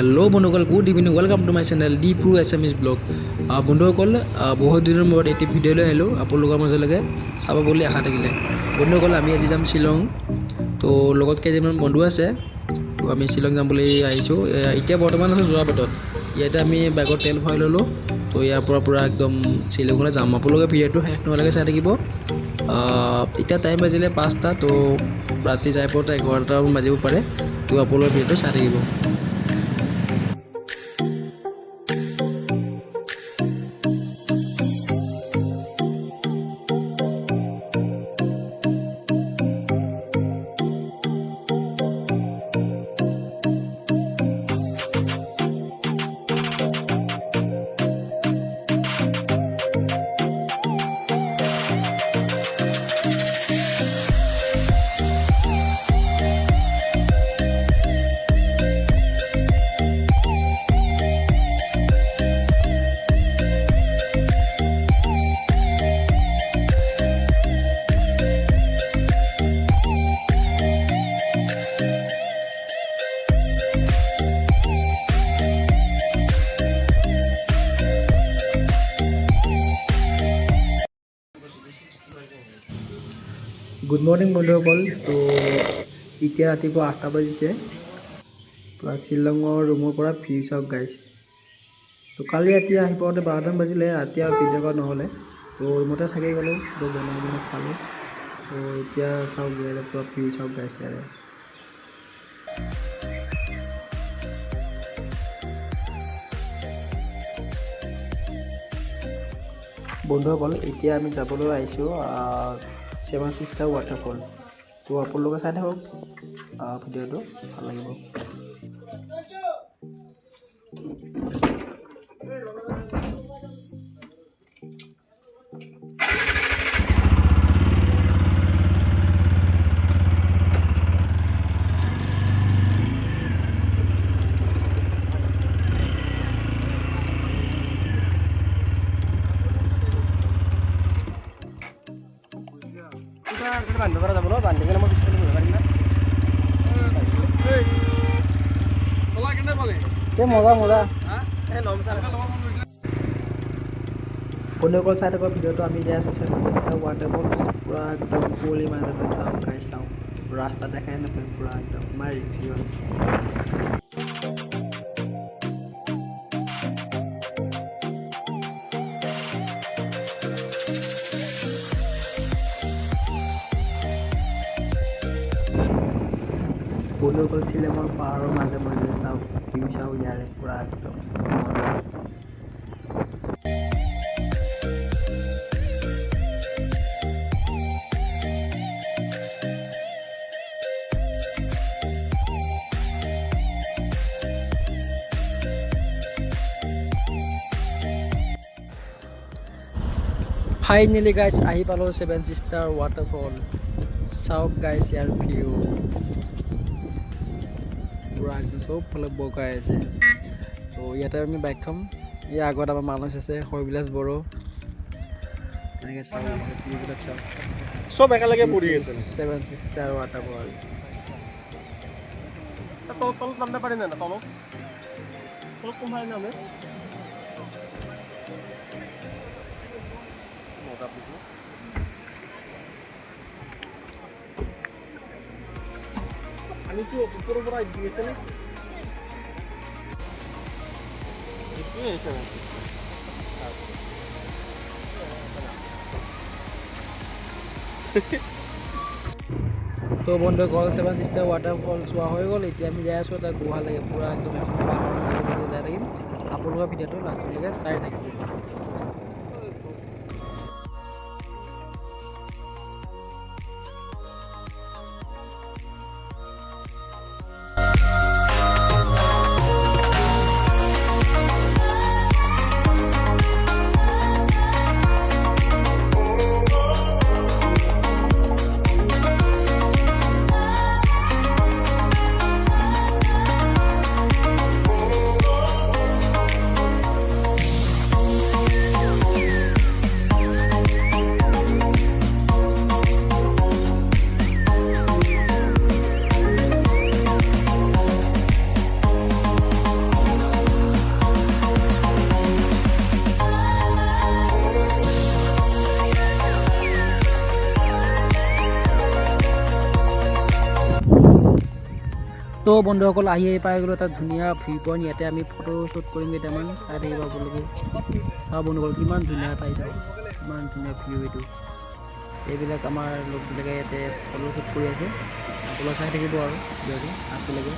hello बंधुकल good evening welcome to my channel Deepu SMS blog बंधुकल बहुत दिन बाद एटी भिडिओ লৈ আহিলোঁ আপোনালোকৰ মাজলৈকে চাব বুলি আশা থাকিলে বন্ধুকল আমি আজি যাম শ্বিলং তো লগত কেইজনমান বন্ধু আছে তো আমি শ্বিলং যাম বুলি আহিছোঁ এতিয়া বৰ্তমান আছে যোৰাবাটত ইয়াতে আমি বাইকত তেল ভৰাই ল'লোঁ তো ইয়াৰ পৰা পুৰা একদম শ্বিলঙলৈ যাম আপোনালোকে ভিডিঅ'টো শেষ নোহোৱালৈকে চাই থাকিব এতিয়া টাইম বাজিলে 5টা তো ৰাতি যাই পোৱাতে 11টা বাজিব পাৰে তো আপোনালোকে ভিডিঅ'টো চাই থাকিব गुड मर्निंग बंधुकल तो इतना रातिपुवा 8टा बाजिसे पूरा श्विलंगर रूमर पर व्यू चाওক गाइस तो काली राति आहि पाते 12टा बाजिले राति भिडिओ কৰা নহলে तो रूमते থাকি গলো तो বনাই খালো तो इतना चाওক पूरा व्यू चाওক गाइस यारे बंधुकल इतना आमी जाबोले आइसो 7 सिस्टार वाटरफॉल तो आप लोग चाই থাকক ভিডিওটো ভাল লাগিব बंधुकल चाই থাকক ভিডিওটো আমি যাই আছো চেষ্টা वाटरफॉल पूरा एकदम कुली মাজে চাও গাইস চাও রাস্তা দেখাই না पूरा एकदम মাই রিক্সি হয় बंधुकल श्विलंगर पाहाड़र माझे माझे चाও ভিউ চাও ইয়ারে पूरा एकदम फाइनली गाइस आहि पालो 7 सिस्टार वाटरफॉल चाওক गाइस यार ভিউ पूरा एकदम सब फल बगाई আছে তো ইয়াতে আমি বাইক থম এই আগত আমাৰ মানুহ আছে হৰবিলাস বড়ো এনেকে চাও ভিউবিলাক চাও সব একেলগে পৰি আছে 7 সিস্টাৰ ওয়াটাৰফল তল নামতে পাৰি না তল কোনফালে নামে আমি কি উপর উপর দিয়েছে না কি হইছে না তো বন্ধুকল 7 সিস্টার ওয়াটারফল চোৱা হৈ গ'ল এতিয়া আমি যাই আছো এটা গুহা লাগে পুৰা একদম এখন পাহাৰৰ মাজে মাজে যাই থাকিম আপোনালোকৰ ভিডিঅ'টো লাষ্টলৈকে চাই থাকিব তো বন্ধুসকল আহি পাই গ'লো এটা ধুনীয়া ভিউ পইণ্ট ইয়াতে আমি ফটো শ্বুট কৰিম কেইটামান চাই থাকিব আপোনালোকে চাওঁ বন্ধুসকল কিমান ধুনীয়া ঠাই চাওক কিমান ধুনীয়া ভিউ এইটো এইবিলাক আমাৰ লোকবিলাকে ইয়াতে ফটো শ্বুট কৰি আছে আপোনালোকে চাই থাকিব আৰু ভিডিঅ'টো আছিলেগৈ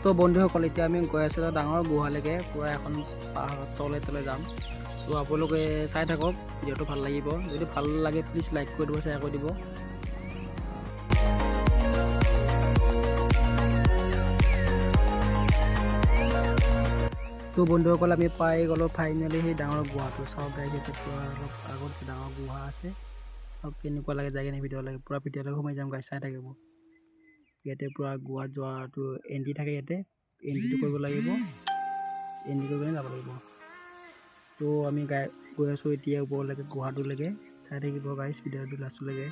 তো বন্ধুসকল এতিয়া আমি গৈ আছোঁ ডাঙৰ গুহালৈকে পূৰা এখন পাহাৰৰ তলে যাম তো আপোনালোকে চাই থাকক ভিডিঅ'টো ভাল লাগিব যদি ভাল লাগে প্লিজ লাইক কৰি দিব শ্বেয়াৰ কৰি দিব তো বন্ধুসকল আমি পাই গ'লো ফাইনেলি সেই ডাঙৰ গুহাটো চাওক গাইজ ইয়াতে পূৰা অলপ আগত ডাঙৰ গুহা আছে চাওক কেনেকুৱা লাগে যায় কিনে ভিডিঅ' লাগে পূৰা ভিডিঅ'লৈ সোমাই যাম গাইজ চাই থাকিব ইয়াতে পূৰা গুৱাত যোৱাটো এণ্ট্ৰি থাকে ইয়াতে এণ্ট্ৰিটো কৰিব লাগিব এণ্ট্ৰি কৰি কিনে যাব লাগিব তো আমি গৈ আছোঁ এতিয়া ওপৰলৈকে গুহাটোলৈকে চাই থাকিব গাইজ ভিডিঅ'টো লাষ্টলৈকে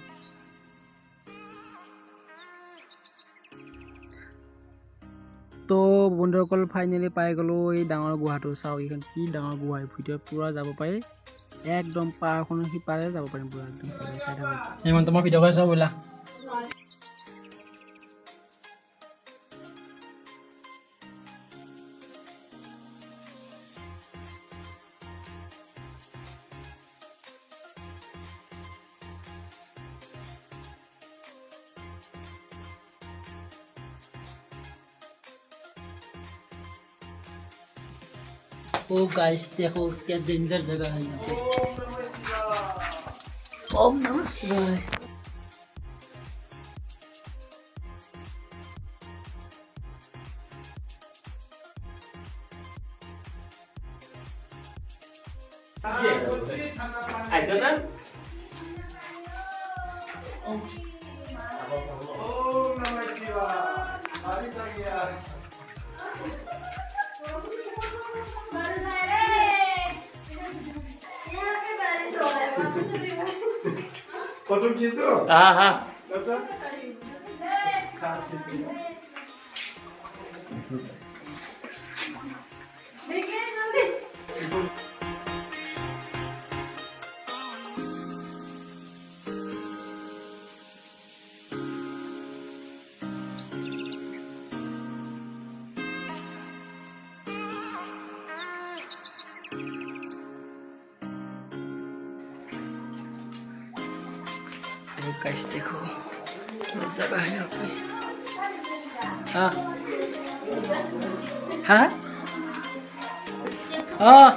তো বন্ধুসকল ফাইনেলি পাই গ'লোঁ এই ডাঙৰ গুহাটো চাওক এইখন কি ডাঙৰ গুহা ভিডিঅ'ত পূৰা যাব পাৰি একদম পাহাৰখনৰ সিপাৰে যাব পাৰিম পূৰা একদম চাই থাকক ইমান তোমাৰ ভিডিঅ' কৰি চাওঁ ব'লা ओ गाइस देखो क्या डेंजर जगह है यहाँ पे ओम नमः शिवाय ऐसा ना ओम नमः शिवाय बारिश आ गया फोटो खींच दो हाँ हाँ गाइस देखो क्या जगह है यहाँ पे हाँ हाँ हाँ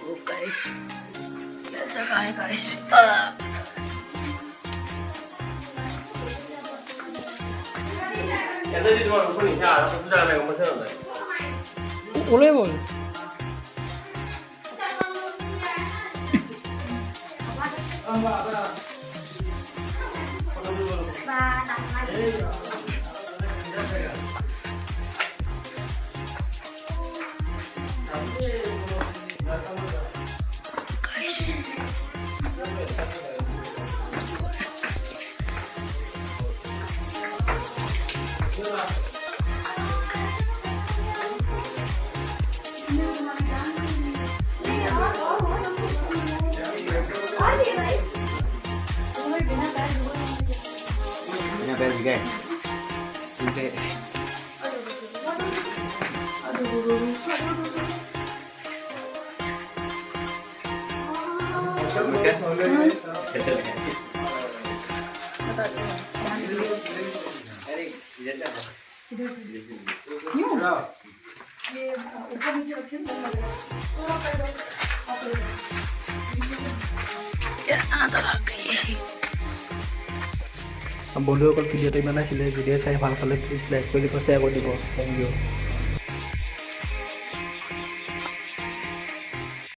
ओ गाइस क्या जगह है गाइस 오래 볼 বন্ধুসকল ভিডিঅ'টো ইমান আছিলে ভিডিঅ' চাই ভাল পালে প্লিজ লাইক কৰি দিব শ্বেয়াৰ কৰি দিব থেংক ইউ